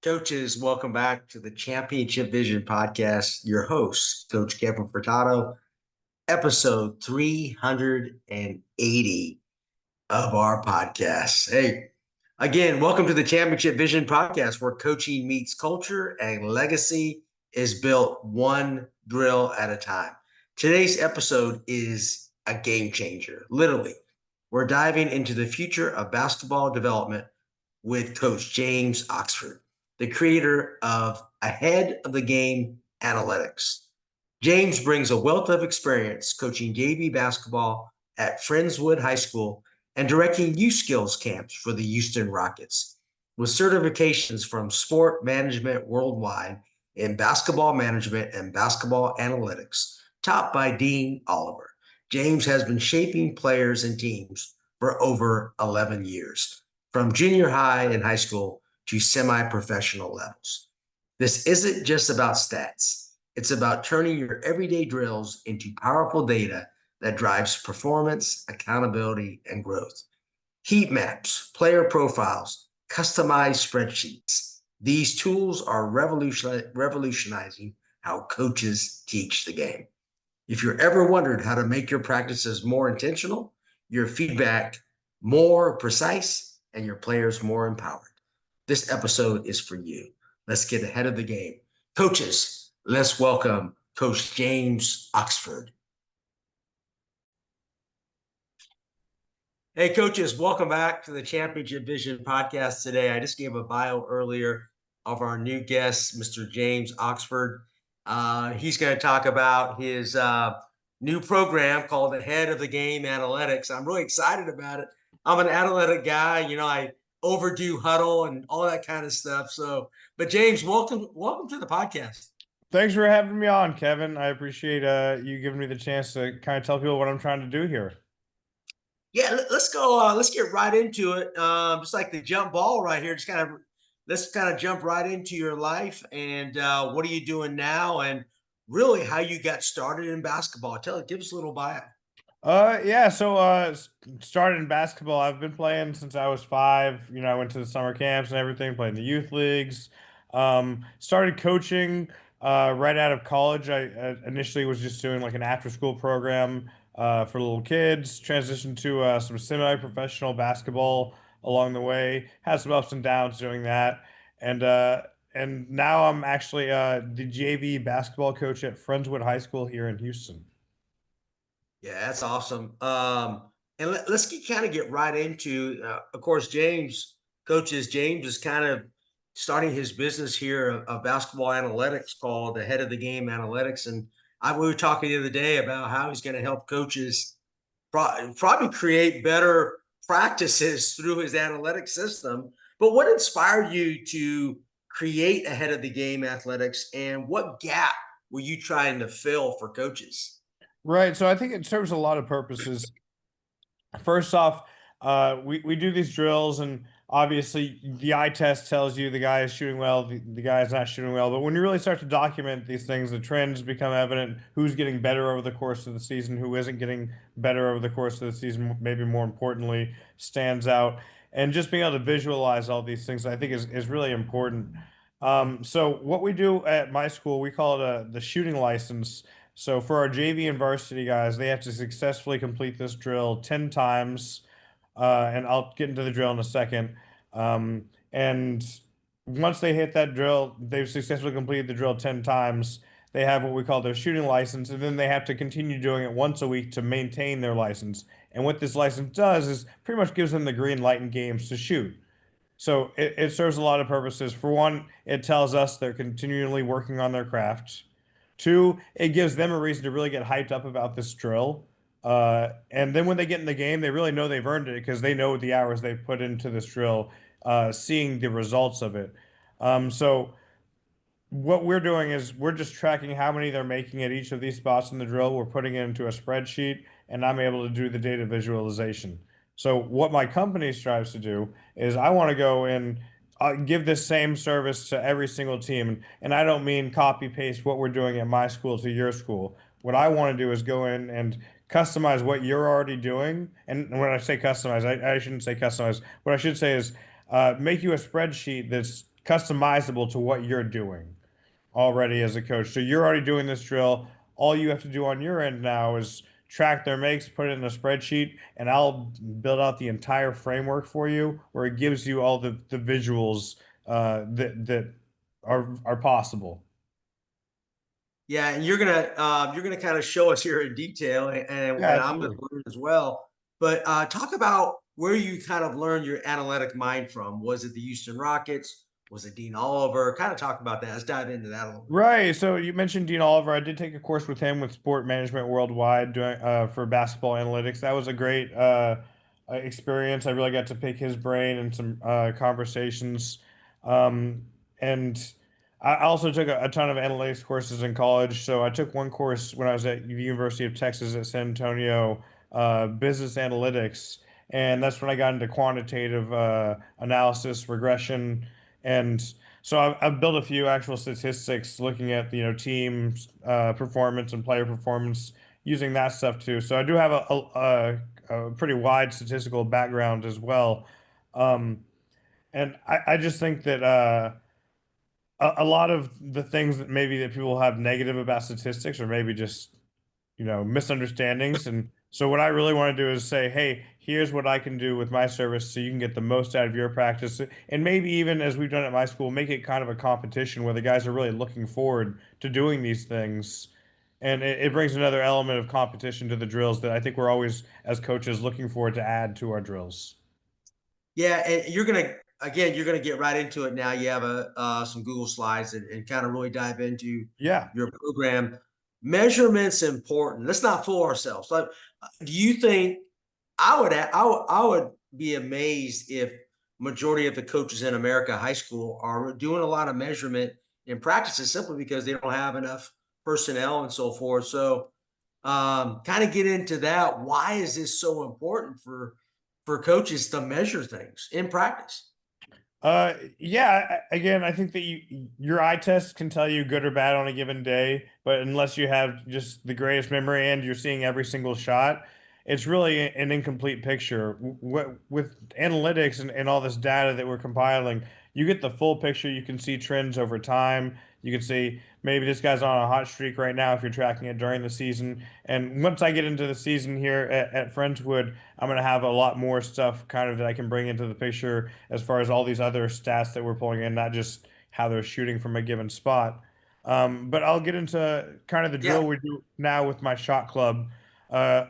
Coaches, welcome back to the Championship Vision Podcast. Your host, Coach Kevin Furtado, episode 380 of our podcast. Hey, again, welcome to the Championship Vision Podcast, where coaching meets culture and legacy is built one drill at a time. Today's episode is a game changer. Literally, we're diving into the future of basketball development with Coach James Oxford, the creator of Ahead of the Game Analytics. James brings a wealth of experience coaching JV basketball at Friendswood High School and directing youth skills camps for the Houston Rockets. With certifications from Sport Management Worldwide in basketball management and basketball analytics, taught by Dean Oliver, James has been shaping players and teams for over 11 years, from junior high and high school to semi-professional levels. This isn't just about stats. It's about turning your everyday drills into powerful data that drives performance, accountability, and growth. Heat maps, player profiles, customized spreadsheets. These tools are revolutionizing how coaches teach the game. If you're ever wondered how to make your practices more intentional, your feedback more precise, and your players more empowered, this episode is for you. Let's get ahead of the game. Coaches, let's welcome Coach James Oxford. Hey, coaches, welcome back to the Championship Vision Podcast today. I just gave a bio earlier of our new guest, Mr. James Oxford. He's going to talk about his new program called Ahead of the Game Analytics. I'm really excited about it. I'm an analytic guy. I overdo huddle and all that kind of stuff. But James, welcome to the podcast. Thanks for having me on, Kevin. I appreciate you giving me the chance to kind of tell people what I'm trying to do here. Yeah, let's go. Let's get right into it. Just like the jump ball right here. Let's kind of jump right into your life and what are you doing now, and really how you got started in basketball. Give us a little bio. Started in basketball. I've been playing since I was 5. I went to the summer camps and everything, played in the youth leagues. Started coaching right out of college. I initially was just doing like an after-school program for little kids. Transitioned to some semi-professional basketball along the way. Had some ups and downs doing that, and now I'm actually the JV basketball coach at Friendswood High School here in Houston. Yeah, that's awesome. And let's get right into, of course, James is kind of starting his business here of basketball analytics called the Head of the Game Analytics. And we were talking the other day about how he's going to help coaches probably create better practices through his analytics system. But what inspired you to create Ahead of the Game Athletics, and what gap were you trying to fill for coaches? Right. So I think it serves a lot of purposes. First off, we do these drills, and obviously the eye test tells you the guy is shooting well, the guy is not shooting well. But when you really start to document these things, the trends become evident. Who's getting better over the course of the season, who isn't getting better over the course of the season, maybe more importantly, stands out. And just being able to visualize all these things, I think is really important. So what we do at my school, we call it the shooting license. So for our JV and varsity guys, they have to successfully complete this drill 10 times, and I'll get into the drill in a second. And once they hit that drill, they've successfully completed the drill 10 times. They have what we call their shooting license, and then they have to continue doing it once a week to maintain their license. And what this license does is pretty much gives them the green light in games to shoot. So it serves a lot of purposes. For one, it tells us they're continually working on their craft. Two, it gives them a reason to really get hyped up about this drill. And then when they get in the game, they really know they've earned it because they know the hours they've put into this drill, seeing the results of it. So what we're doing is we're just tracking how many they're making at each of these spots in the drill. We're putting it into a spreadsheet, and I'm able to do the data visualization. So what my company strives to do is I want to go and give this same service to every single team. And I don't mean copy paste what we're doing at my school to your school. What I want to do is go in and customize what you're already doing. And when I say customize, I shouldn't say customize. What I should say is make you a spreadsheet that's customizable to what you're doing already as a coach. So you're already doing this drill. All you have to do on your end now is track their makes, put it in a spreadsheet, and I'll build out the entire framework for you where it gives you all the visuals that are possible. Yeah, and you're gonna kind of show us here in detail, Yeah, and I'm gonna absolutely. learn as well. But talk about where you kind of learned your analytic mind from. Was it the Houston Rockets? Was it Dean Oliver? Kind of talk about that. Let's dive into that a little bit. Right. So you mentioned Dean Oliver. I did take a course with him with Sport Management Worldwide doing for basketball analytics. That was a great experience. I really got to pick his brain and some conversations. Um, and I also took a ton of analytics courses in college. So I took one course when I was at the University of Texas at San Antonio, business analytics, and that's when I got into quantitative analysis, regression, and so I've built a few actual statistics looking at teams performance and player performance using that stuff too. So I do have a pretty wide statistical background as well, and I just think that a lot of the things that maybe that people have negative about statistics or maybe just misunderstandings. And so what I really want to do is say, hey, here's what I can do with my service so you can get the most out of your practice. And maybe even as we've done at my school, make it kind of a competition where the guys are really looking forward to doing these things. And it brings another element of competition to the drills that I think we're always, as coaches, looking forward to add to our drills. Yeah, and you're gonna get right into it now. You have some Google slides and kind of really dive into Yeah. your program. Measurements important. Let's not fool ourselves. Like, do you think I would be amazed if majority of the coaches in America high school are doing a lot of measurement in practices simply because they don't have enough personnel and so forth. So kind of get into that. Why is this so important for coaches to measure things in practice? Yeah, again, I think that your eye test can tell you good or bad on a given day, but unless you have just the greatest memory and you're seeing every single shot, it's really an incomplete picture. With analytics and all this data that we're compiling, you get the full picture. You can see trends over time. You can see maybe this guy's on a hot streak right now if you're tracking it during the season. And once I get into the season here at Friendswood, I'm going to have a lot more stuff kind of that I can bring into the picture as far as all these other stats that we're pulling in, not just how they're shooting from a given spot. But I'll get into kind of the Yeah. drill we do now with my shot club uh,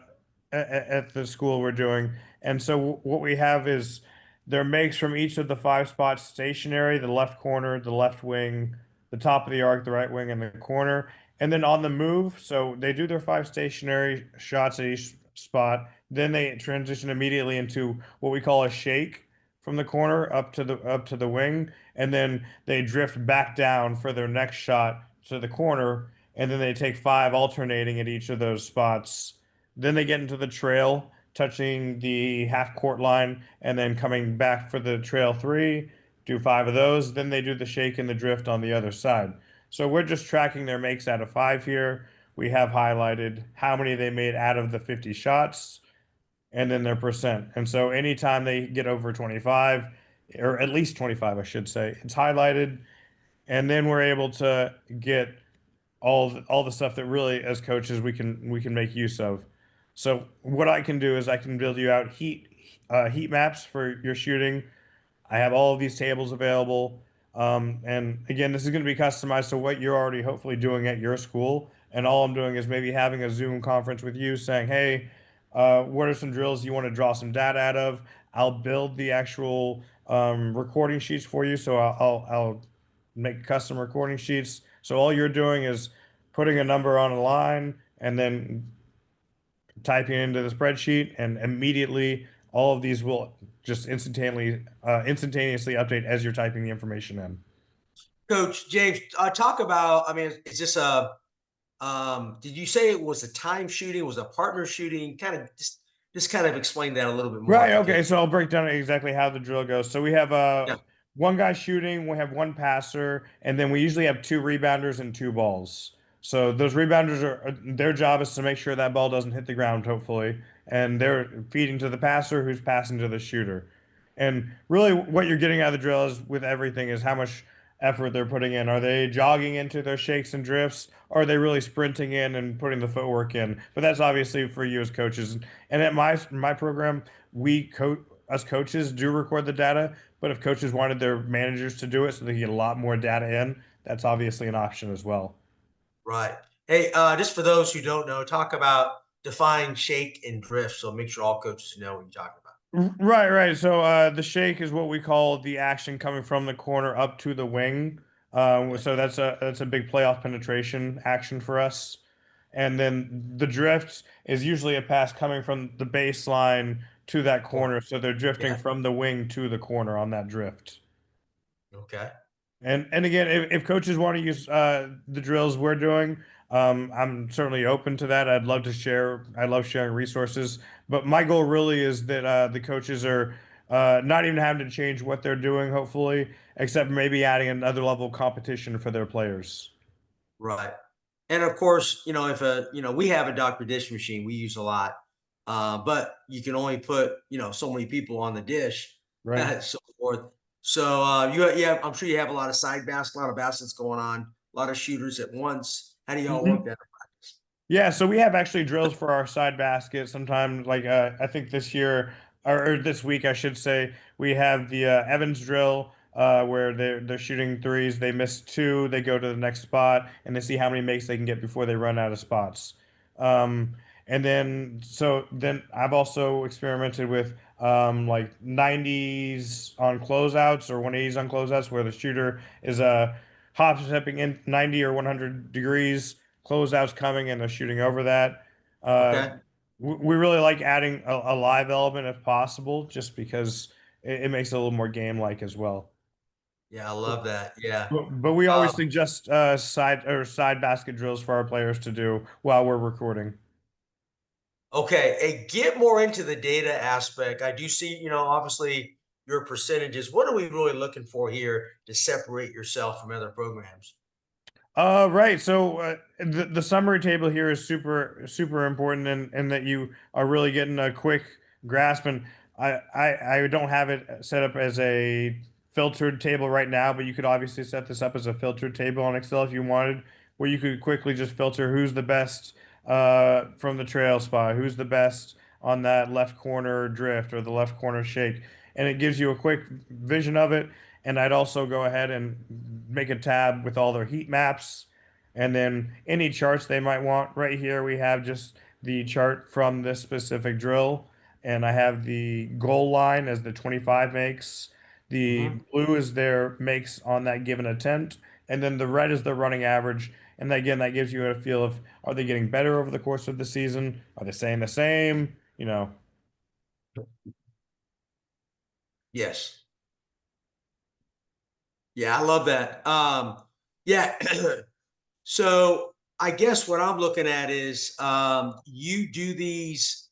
at the school we're doing. And so what we have is their makes from each of the five spots stationary, the left corner, the left wing, the top of the arc, the right wing, and the corner. And then on the move, so they do their five stationary shots at each spot. Then they transition immediately into what we call a shake from the corner up to the wing, and then they drift back down for their next shot to the corner, and then they take five alternating at each of those spots. Then they get into the trail, touching the half court line, and then coming back for the trail three, do five of those. Then they do the shake and the drift on the other side. So we're just tracking their makes out of five here. We have highlighted how many they made out of the 50 shots and then their percent. And so anytime they get over 25, or at least 25, I should say, it's highlighted. And then we're able to get all the stuff that really, as coaches, we can make use of. So what I can do is I can build you out heat maps for your shooting. I have all of these tables available. And again, this is going to be customized to what you're already hopefully doing at your school. And all I'm doing is maybe having a Zoom conference with you saying, hey, what are some drills you want to draw some data out of? I'll build the actual recording sheets for you. So I'll make custom recording sheets. So all you're doing is putting a number on a line and then typing it into the spreadsheet, and immediately all of these will just instantaneously update as you're typing the information in. Coach James, talk about. I mean, is this a? Did you say it was a time shooting? Was it a partner shooting? Kind of just kind of explain that a little bit more Right. if you can. Okay. So I'll break down exactly how the drill goes. So we have Yeah. one guy shooting, we have one passer, and then we usually have two rebounders and two balls. So those rebounders their job is to make sure that ball doesn't hit the ground, hopefully, and they're feeding to the passer who's passing to the shooter. And really, what you're getting out of the drill is with everything is how much effort they're putting in. Are they jogging into their shakes and drifts? Or are they really sprinting in and putting the footwork in? But that's obviously for you as coaches. And at my program, we coach us coaches do record the data. But if coaches wanted their managers to do it so they get a lot more data in, that's obviously an option as well. Right. Hey, just for those who don't know, talk about define shake and drift. So make sure all coaches know what you're talking about. Right, right. So the shake is what we call the action coming from the corner up to the wing. Okay. So that's a big playoff penetration action for us. And then the drift is usually a pass coming from the baseline to that Corner. corner. So they're drifting Yeah. from the wing to the corner on that drift. Okay. And again, if coaches want to use the drills we're doing, I'm certainly open to that. I'd love to share. I love sharing resources, but my goal really is that the coaches are not even having to change what they're doing, hopefully, except maybe adding another level of competition for their players. Right. And of course, if we have a Dr. Dish machine we use a lot, but you can only put, so many people on the dish, Right. and so forth. So I'm sure you have a lot of side baskets, a lot of baskets going on, a lot of shooters at once. How do y'all work Mhm. that in practice? Yeah, so we have actually drills for our side basket. Sometimes, like I think this year or this week, I should say, we have the Evans drill where they're shooting threes. They miss two, they go to the next spot, and they see how many makes they can get before they run out of spots. And then I've also experimented with like 90s on closeouts or 180s on closeouts where the shooter is hop stepping in 90 or 100 degrees closeouts coming and they're shooting over that. Uh, Okay. we really like adding a live element if possible, just because it makes it a little more game-like as well. Yeah, I love that. Yeah. But we always Um, suggest side basket drills for our players to do while we're recording. okay. Hey, get more into the data aspect. I do see, obviously your percentages. What are we really looking for here to separate yourself from other programs? Right. So the summary table here is super important, and that you are really getting a quick grasp. And I don't have it set up as a filtered table right now, but you could obviously set this up as a filtered table on Excel if you wanted, where you could quickly just filter who's the best from the trail spot, who's the best on that left corner drift or the left corner shake, and it gives you a quick vision of it. And I'd also go ahead and make a tab with all their heat maps and then any charts they might want. Right here, we have just the chart from this specific drill. And I have the goal line as the 25 makes. The Hmm. blue is their makes on that given attempt. And then the red is the running average. And again, that gives you a feel of are they getting better over the course of the season? Are they staying the same? Yes. Yeah, I love that. Yeah. So I guess what I'm looking at is you do these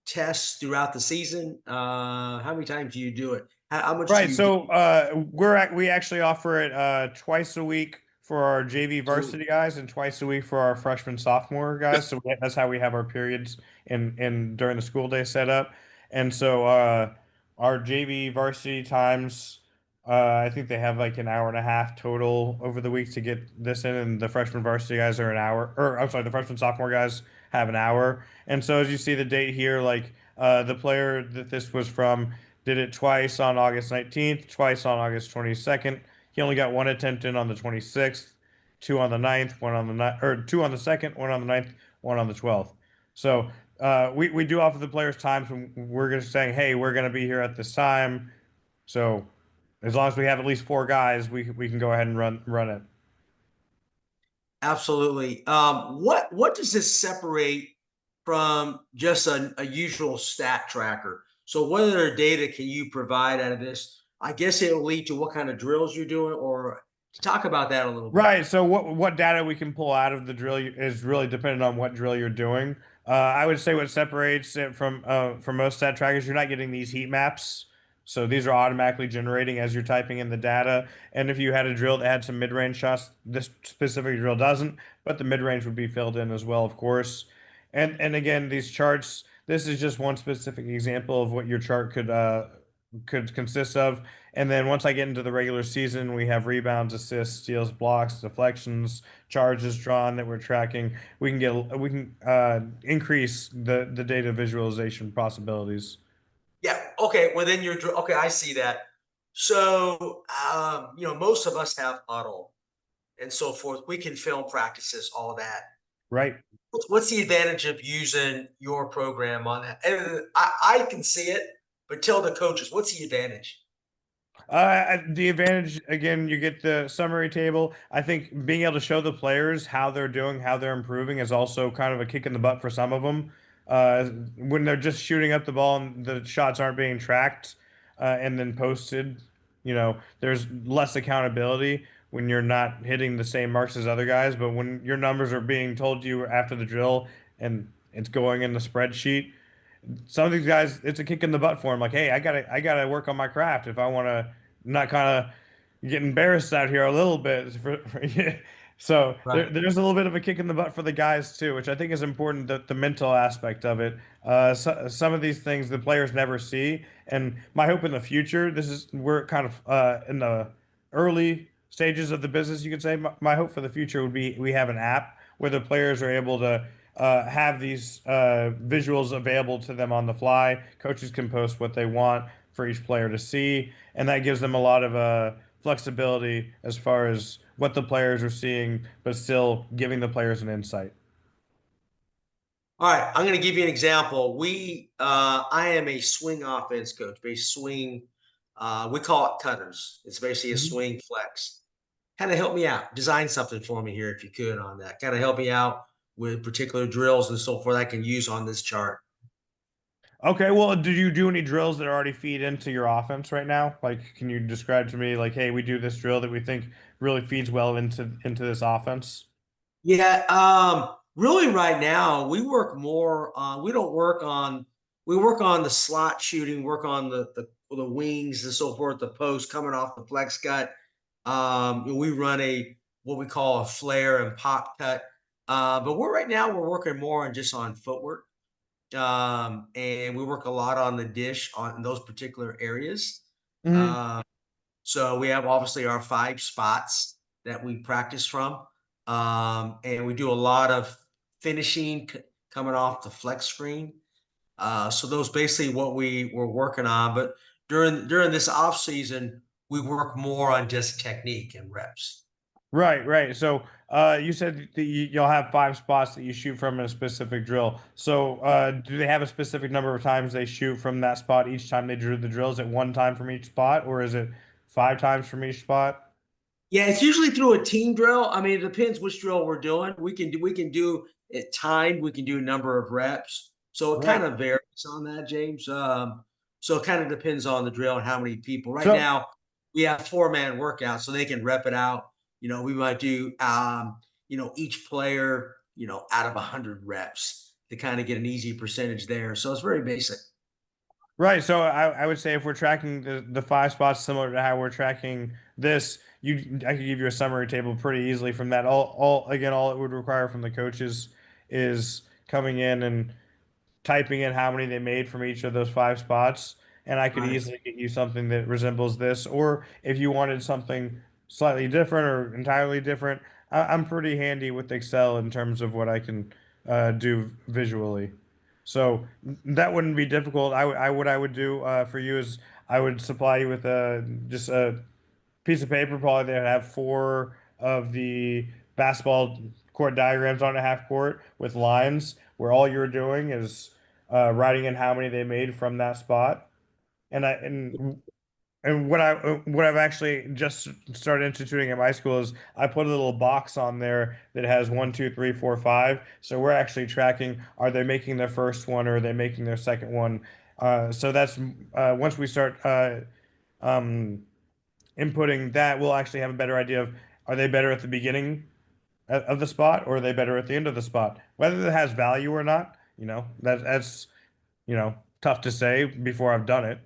tests throughout the season. How many times do you do it? How much do Right. you get? So we actually offer it twice a week for our JV So, varsity guys and twice a week for our freshman sophomore guys. So that's how we have our periods in during the school day set up. And so our JV varsity times, I think they have like an hour and a half total over the week to get this in, and the freshman varsity guys are an hour, or I'm sorry, the freshman sophomore guys have an hour. And so as you see the date here, like the player that this was from did it twice on August 19th, twice on August 22nd. He only got one attempt in on the 26th, two on the 9th, one on the or two on the 2nd, one on the 9th, one on the 12th. So we do offer the players times when we're just saying, hey, we're going to be here at this time. So as long as we have at least four guys, we can go ahead and run it. absolutely. What does this separate from just a usual stat tracker? So what other data can you provide out of this? I guess it will lead to what kind of drills you're doing, or talk about that a little bit. Right. So what data we can pull out of the drill is really dependent on what drill you're doing. I would say what separates it from most stat trackers, you're not getting these heat maps. So these are automatically generating as you're typing in the data. And if you had a drill that had some mid-range shots, this specific drill doesn't, but the mid-range would be filled in as well, of course. And again, these charts, this is just one specific example of what your chart could could consist of. And then once I get into the regular season, we have rebounds, assists, steals, blocks, deflections, charges drawn that we're tracking. We can increase the data visualization possibilities. Yeah. Okay. Well, then okay. I see that. So, most of us have huddle and so forth. We can film practices, all that. Right. What's the advantage of using your program on that? And I can see it, but tell the coaches, what's the advantage? The advantage again, you get the summary table. I think being able to show the players how they're doing, how they're improving, is also kind of a kick in the butt for some of them. When they're just shooting up the ball and the shots aren't being tracked and then posted, there's less accountability when you're not hitting the same marks as other guys. But when your numbers are being told to you after the drill and it's going in the spreadsheet, some of these guys, it's a kick in the butt for them. Like, hey, I gotta work on my craft if I want to not kind of get embarrassed out here a little bit. Yeah. So Right. there's a little bit of a kick in the butt for the guys too, which I think is important. The mental aspect of it. Some of these things the players never see, and my hope in the future. We're kind of in the early stages of the business, you could say. My hope for the future would be we have an app where the players are able to have these visuals available to them on the fly. Coaches can post what they want for each player to see, and that gives them a lot of flexibility as far as what the players are seeing, but still giving the players an insight. All right, I'm going to give you an example. I am a swing offense coach, swing. We call it cutters. It's basically a Mhm. swing flex. Kind of help me out. Design something for me here if you could on that. Kind of help me out with particular drills and so forth I can use on this chart. Okay, well, do you do any drills that already feed into your offense right now? Like, can you describe to me, like, hey, we do this drill that we think really feeds well into this offense? Yeah, really right now we work more we work on the slot shooting, work on the wings and so forth, the post coming off the flex cut. We run a what we call a flare and pop cut. But we're working more on just on footwork. And we work a lot on the dish on those particular areas. Hmm. Um so we have obviously our 5 spots that we practice from, and we do a lot of finishing coming off the flex screen. So those basically what we were working on. But during this off season, we work more on just technique and reps. Right, right. So, you said that you'll have 5 spots that you shoot from in a specific drill. So, do they have a specific number of times they shoot from that spot each time they drew the drills? At one time from each spot, or is it 5 times from each spot? Yeah, it's usually through a team drill. I mean, it depends which drill we're doing. We can do it timed. We can do a number of reps. So it kind Right. of varies on that, James. So it kind of depends on the drill and how many people. Right So, now, we have 4-man workouts, so they can rep it out. We might do each player, out of 100 reps to kind of get an easy percentage there. So it's very basic. right. So I would say if we're tracking the 5 spots similar to how we're tracking this, I could give you a summary table pretty easily from that. All it would require from the coaches is coming in and typing in how many they made from each of those 5 spots, and I could Right. easily get you something that resembles this. Or if you wanted something slightly different or entirely different, I'm pretty handy with Excel in terms of what I can do visually. So that wouldn't be difficult. What I would do for you is I would supply you with just a piece of paper, probably that have 4 of the basketball court diagrams on a half court with lines where all you're doing is writing in how many they made from that spot. And what I've actually just started instituting at my school is I put a little box on there that has 1, 2, 3, 4, 5. So we're actually tracking, are they making their first one or are they making their second one? So that's once we start um, inputting that, we'll actually have a better idea of, are they better at the beginning of the spot or are they better at the end of the spot? Whether it has value or not, that's tough to say before I've done it,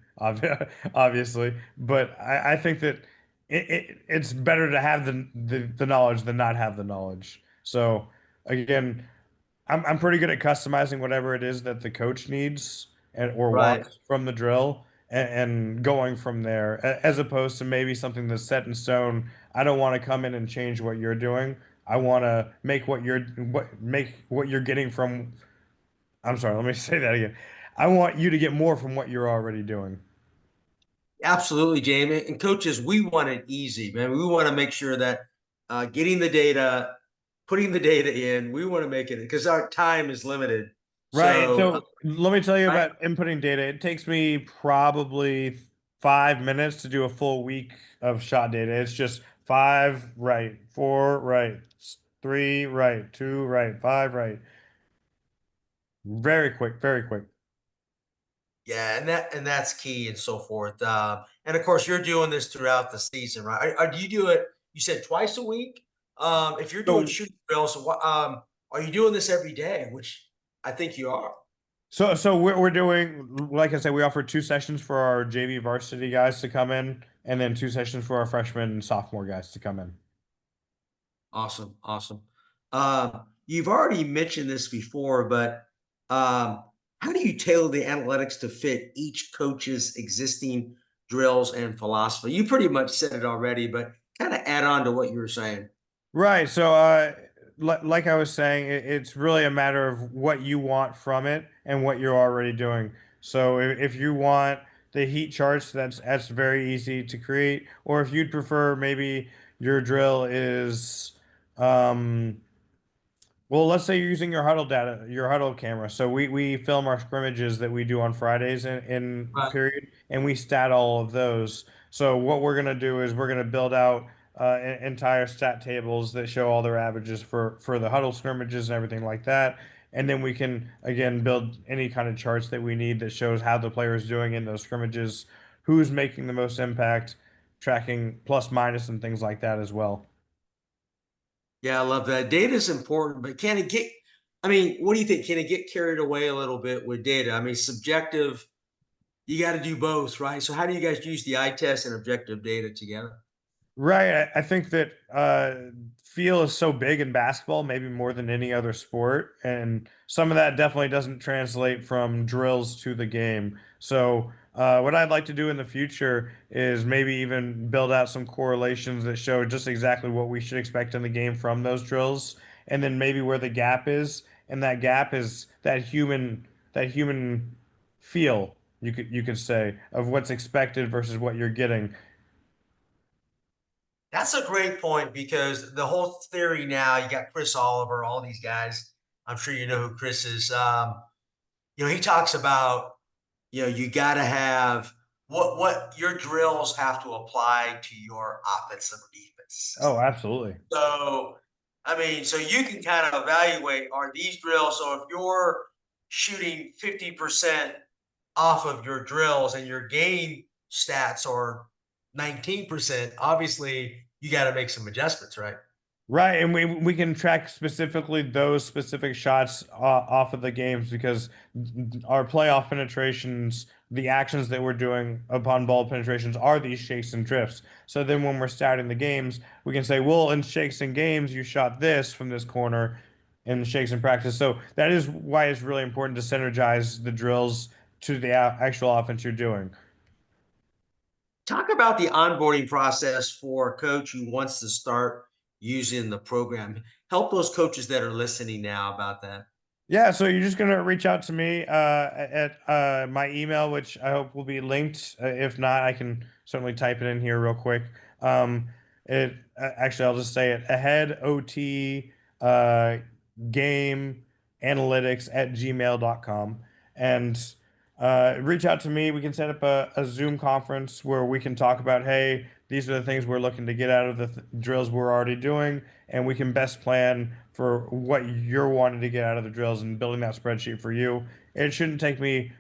obviously. But I think that it's better to have the knowledge than not have the knowledge. So again, I'm pretty good at customizing whatever it is that the coach needs or Right. wants from the drill. and going from there, as opposed to maybe something that's set in stone. I don't want to come in and change what you're doing. I want to make what you're getting from. I'm sorry, let me say that again. I want you to get more from what you're already doing. Absolutely, Jamie. And coaches, we want it easy, man. We want to make sure that getting the data, putting the data in, we want to make it because our time is limited. Right. So, So let me tell you right. about inputting data. It takes me probably 5 minutes to do a full week of shot data. It's just five right, four right, three right, two right, five right. Very quick, very quick. Yeah, and that's key and so forth. And of course, you're doing this throughout the season, right? Do you do it? You said twice a week. If you're doing So shooting drills, are you doing this every day? Which I think you are. so we're doing, like I said, we offer 2 sessions for our JV varsity guys to come in, and then 2 sessions for our freshman and sophomore guys to come in. Awesome, awesome. You've already mentioned this before, but how do you tailor the analytics to fit each coach's existing drills and philosophy? You pretty much said it already, but kind of add on to what you were saying. Right. So, like I was saying, it's really a matter of what you want from it and what you're already doing. So, if you want the heat charts, that's very easy to create. Or if you'd prefer, maybe your drill is, um, well, let's say you're using your huddle data, your huddle camera. So we film our scrimmages that we do on Fridays in Right. period, and we stat all of those. So what we're gonna do is we're gonna build out entire stat tables that show all their averages for the huddle scrimmages and everything like that. And then we can again build any kind of charts that we need that shows how the player is doing in those scrimmages, who's making the most impact, tracking plus minus and things like that as well. Yeah, I love that. Data is important, but can it get, I mean, what do you think? Can it get carried away a little bit with data? I mean, subjective, you got to do both, right? So, how do you guys use the eye test and objective data together? Right. I think that feel is so big in basketball, maybe more than any other sport. And some of that definitely doesn't translate from drills to the game. So, what I'd like to do in the future is maybe even build out some correlations that show just exactly what we should expect in the game from those drills. And then maybe where the gap is. And that gap is that human feel, you could say, of what's expected versus what you're getting. That's a great point because the whole theory now, you got Chris Oliver, all these guys. I'm sure you know who Chris is. He talks about, you got to have what your drills have to apply to your offensive or defense Oh, system. absolutely. So, I mean, so you can kind of evaluate are these drills. So if you're shooting 50% off of your drills and your game stats are 19%, obviously you got to make some adjustments, right? Right, and we can track specifically those specific shots off of the games because our playoff penetrations, the actions that we're doing upon ball penetrations are these shakes and drifts. So then when we're starting the games, we can say, well, in shakes and games, you shot this from this corner in shakes and practice. So that is why it's really important to synergize the drills to the actual offense you're doing. Talk about the onboarding process for a coach who wants to start using the program. Help those coaches that are listening now about that. Yeah, so you're just gonna reach out to me at my email, which I hope will be linked. If not, I can certainly type it in here real quick. It actually, I'll just say it: ahead ot uh, game analytics at gmail.com, and reach out to me. We can set up a Zoom conference where we can talk about, hey, these are the things we're looking to get out of the drills we're already doing, and we can best plan for what you're wanting to get out of the drills and building that spreadsheet for you. It shouldn't take me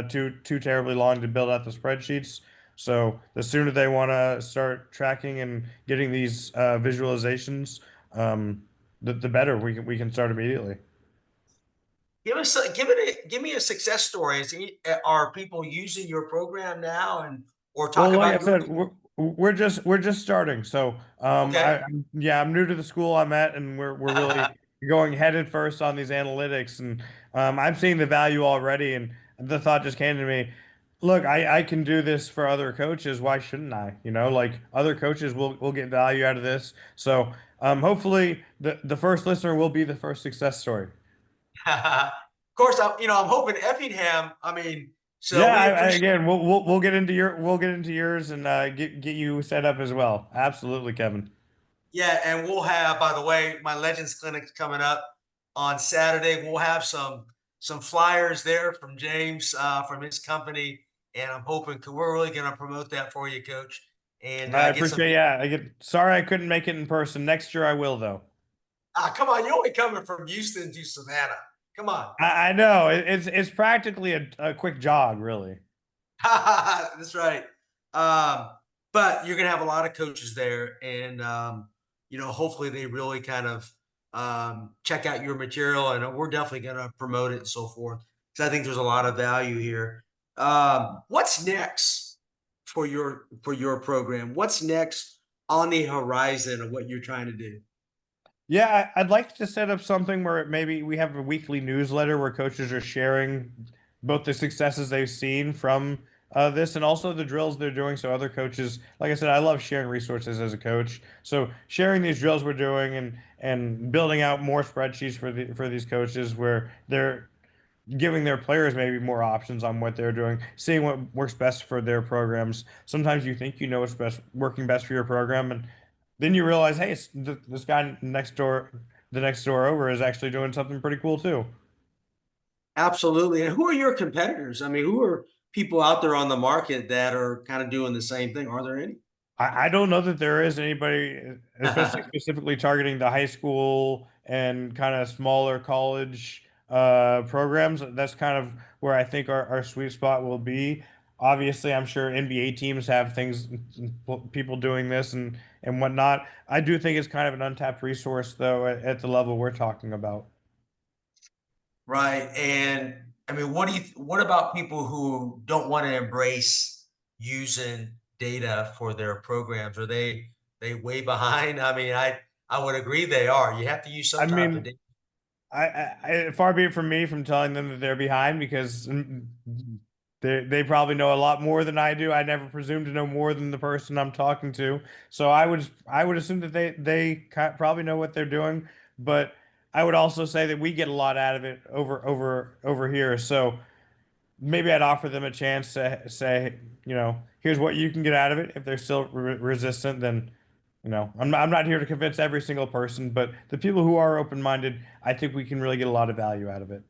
too terribly long to build out the spreadsheets. So the sooner they want to start tracking and getting these visualizations, the better we can start immediately. Give me a success story. Are people using your program now and or talk Well, like about I your said, we're just starting. So, okay. yeah, I'm new to the school I'm at, and we're really going headed first on these analytics, and I'm seeing the value already. And the thought just came to me, Look, I can do this for other coaches. Why shouldn't I? Like other coaches will get value out of this. So hopefully the first listener will be the first success story. Of course, I'm hoping Effingham. I mean, so Yeah, we appreciate. again, we'll get into yours and get you set up as well. Absolutely, Kevin. Yeah, and we'll have, by the way, my Legends Clinic's coming up on Saturday. We'll have some flyers there from James from his company, and I'm hoping we're really going to promote that for you, Coach, and I get some. appreciate. Yeah, sorry I couldn't make it in person. Next year I will though. Come on, you're only coming from Houston to Savannah. Come on. I know it's practically a quick jog, really. That's right. Um, but you're going to have a lot of coaches there, and hopefully they really kind of check out your material, and we're definitely going to promote it and so forth. Because I think there's a lot of value here. What's next for your program? What's next on the horizon of what you're trying to do? Yeah, I'd like to set up something where maybe we have a weekly newsletter where coaches are sharing both the successes they've seen from this and also the drills they're doing. So other coaches, like I said, I love sharing resources as a coach. So sharing these drills we're doing and building out more spreadsheets for these coaches where they're giving their players maybe more options on what they're doing, seeing what works best for their programs. Sometimes you think you know what's best working best for your program, and then you realize, hey, this guy next door, the next door over, is actually doing something pretty cool too. Absolutely. And who are your competitors? I mean, who are people out there on the market that are kind of doing the same thing? Are there any? I don't know that there is anybody, especially specifically targeting the high school and kind of smaller college programs. That's kind of where I think our sweet spot will be. Obviously, I'm sure NBA teams have things, people doing this and whatnot. I do think it's kind of an untapped resource, though, at the level we're talking about. Right. And I mean, what about people who don't want to embrace using data for their programs? Are they way behind? I mean, I would agree they are. You have to use I some type of mean, data. far be it from me from telling them that they're behind because they probably know a lot more than I do. I never presume to know more than the person I'm talking to. So I would assume that probably know what they're doing, but I would also say that we get a lot out of it over here. So maybe I'd offer them a chance to say, here's what you can get out of it. If they're still resistant, then I'm not here to convince every single person, but the people who are open-minded, I think we can really get a lot of value out of it.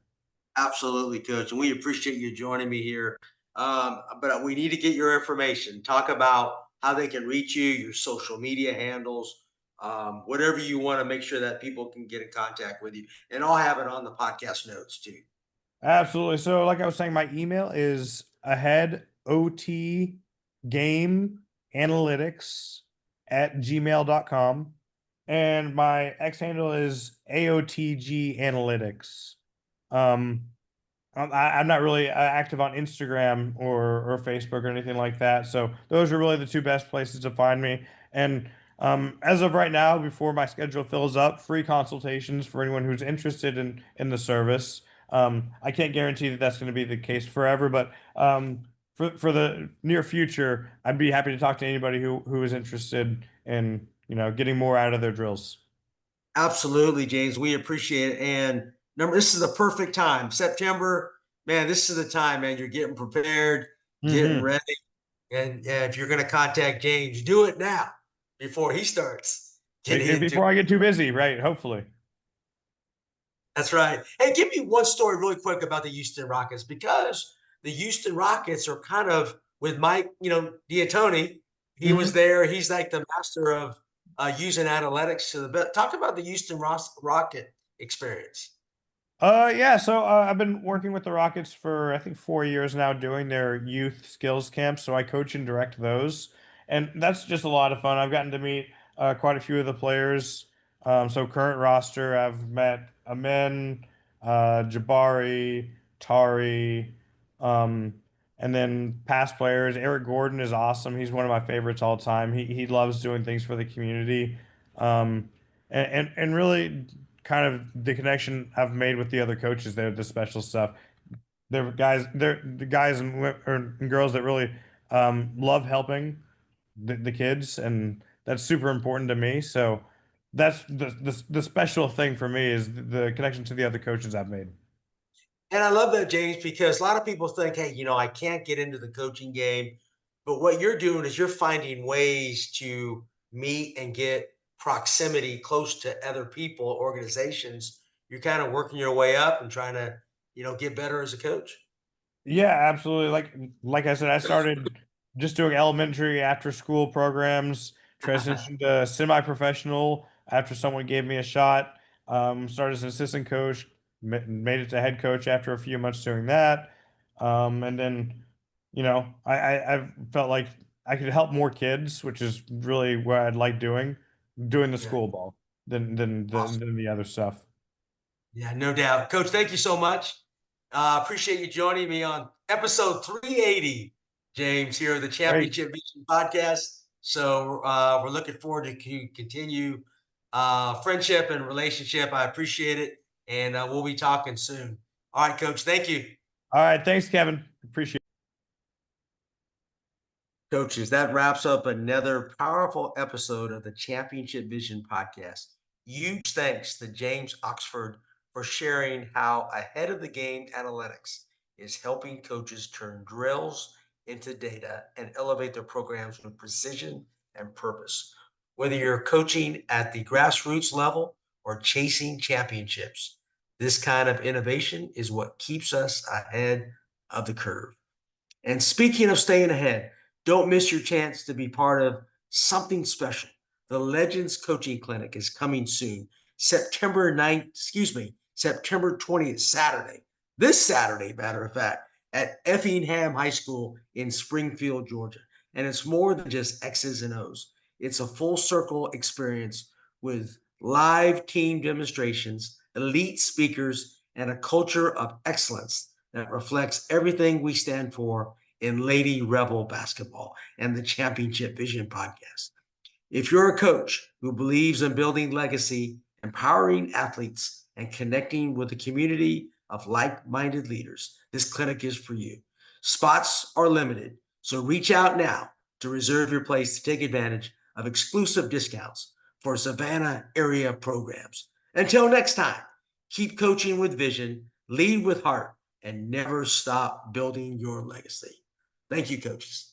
Absolutely, Coach. And we appreciate you joining me here. But we need to get your information. Talk about how they can reach you, your social media handles, whatever you want to make sure that people can get in contact with you. And I'll have it on the podcast notes too. Absolutely. So, like I was saying, my email is aheadot game analytics at gmail.com. And my X handle is AOTG analytics. Um, I'm not really active on Instagram or Facebook or anything like that. So those are really the two best places to find me. And as of right now, before my schedule fills up, free consultations for anyone who's interested in the service. I can't guarantee that that's going to be the case forever, but for the near future, I'd be happy to talk to anybody who is interested in getting more out of their drills. Absolutely, James. We appreciate it. And number, this is the perfect time. September, man, this is the time, man. You're getting prepared, getting Hmm. ready. And if you're going to contact James, do it now before he starts getting into. Before I get too busy, right? Hopefully. That's right. Hey, give me one story really quick about the Houston Rockets because the Houston Rockets are kind of with Mike, D'Antoni. He was there. He's like the master of using analytics to the best. Talk about the Houston Rocket experience. Yeah, so I've been working with the Rockets for I think 4 years now, doing their youth skills camps. So I coach and direct those, and that's just a lot of fun. I've gotten to meet quite a few of the players. So current roster, I've met Amen, Jabari, Tari, um, and then past players. Eric Gordon is awesome. He's one of my favorites all time. He loves doing things for the community, um, and really kind of the connection I've made with the other coaches there, the special stuff. they're the guys and girls that really love helping the kids, and that's super important to me. So that's the special thing for me is the connection to the other coaches I've made. And I love that, James, because a lot of people think, hey, I can't get into the coaching game. But what you're doing is you're finding ways to meet and get proximity close to other people, organizations. You're kind of working your way up and trying to, get better as a coach. Yeah, absolutely. Like I said, I started just doing elementary after school programs, transitioned to semi-professional after someone gave me a shot. Started as an assistant coach, made it to head coach after a few months doing that. And then, I've felt like I could help more kids, which is really what I'd like doing the Yeah. school ball than the other stuff. Yeah, no doubt. Coach, thank you so much. Appreciate you joining me on episode 380, James, here of the Great. Championship Vision podcast. So we're looking forward to continue friendship and relationship. I appreciate it. And we'll be talking soon. All right, Coach. Thank you. All right. Thanks, Kevin. Appreciate it. Coaches, that wraps up another powerful episode of the Championship Vision podcast. Huge thanks to James Oxford for sharing how ahead of the game analytics is helping coaches turn drills into data and elevate their programs with precision and purpose. Whether you're coaching at the grassroots level or chasing championships, this kind of innovation is what keeps us ahead of the curve. And speaking of staying ahead, don't miss your chance to be part of something special. The Legends Coaching Clinic is coming soon, September 9th, September 20th, Saturday. This Saturday, matter of fact, at Effingham High School in Springfield, Georgia. And it's more than just X's and O's. It's a full circle experience with live team demonstrations, elite speakers, and a culture of excellence that reflects everything we stand for in Lady Rebel basketball and the Championship Vision podcast. If you're a coach who believes in building legacy, empowering athletes, and connecting with a community of like minded leaders, this clinic is for you. Spots are limited, so reach out now to reserve your place to take advantage of exclusive discounts for Savannah area programs. Until next time, keep coaching with vision, lead with heart, and never stop building your legacy. Thank you, coaches.